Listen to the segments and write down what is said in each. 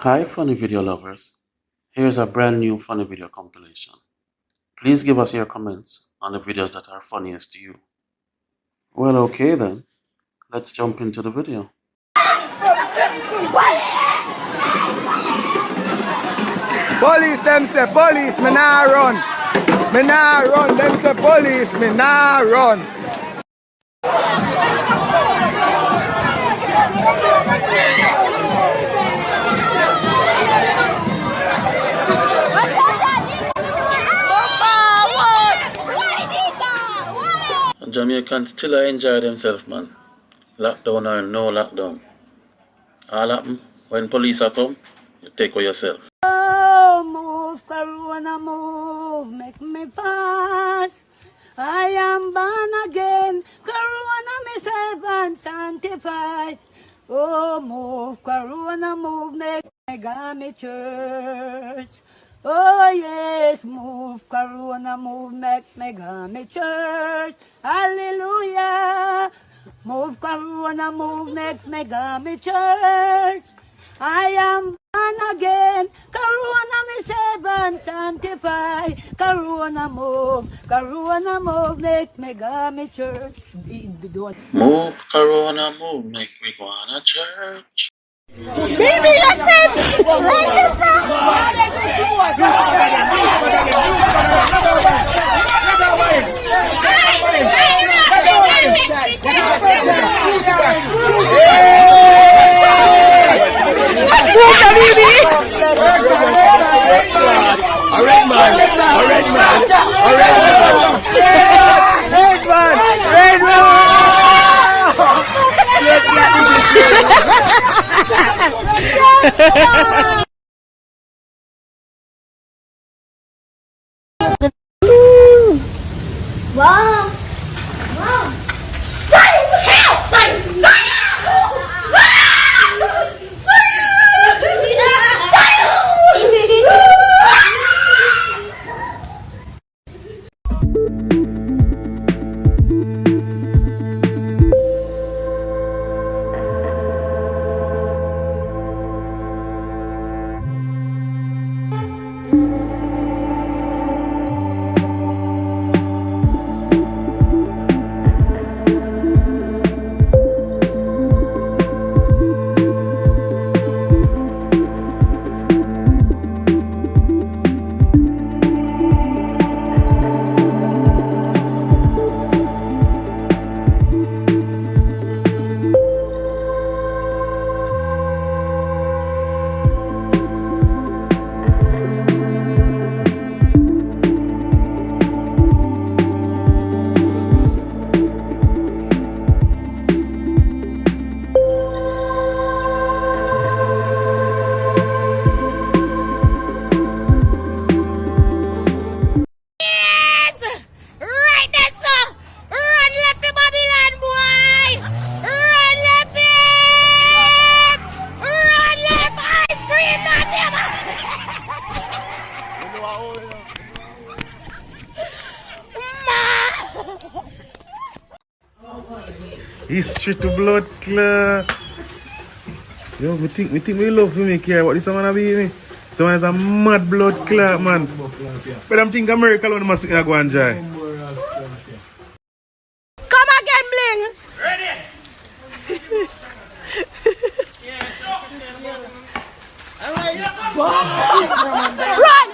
Hi funny video lovers, here's a brand new funny video compilation. Please give us your comments on the videos that are funniest to you. Well, okay then, let's jump into the video. Police them say police, me nah run. Me nah run, them say police, me nah run. Jamaicans still enjoy themselves, man. Lockdown or no lockdown. All happen when police are come, you take for yourself. Oh, move, Corona, move, make me pass. I am born again, Corona, me save and sanctify. Oh, move, Corona, move, make me go me church. Oh, yes, move, Corona, move, make me go me church. Hallelujah. Move, Corona, move, make me go me church. I am born again. Corona me save and sanctify. Corona, move, make me go me church. Move, Corona, move, make we go on a church. Baby, you said wow. Wow. Fire to hell! Fire! History to blood clot. Yo, me think we love me care what this man be me. Someone is a mad blood clot, man. But I'm thinking America alone must go and enjoy. Come again, Bling. Ready? Run!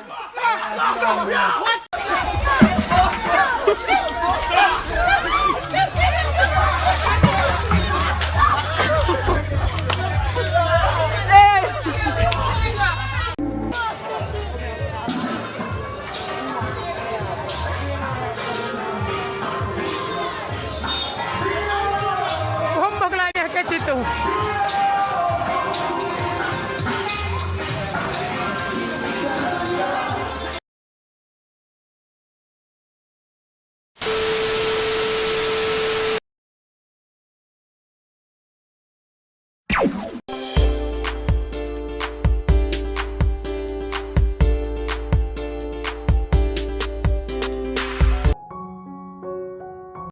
Humbug lagi yang kecil itu.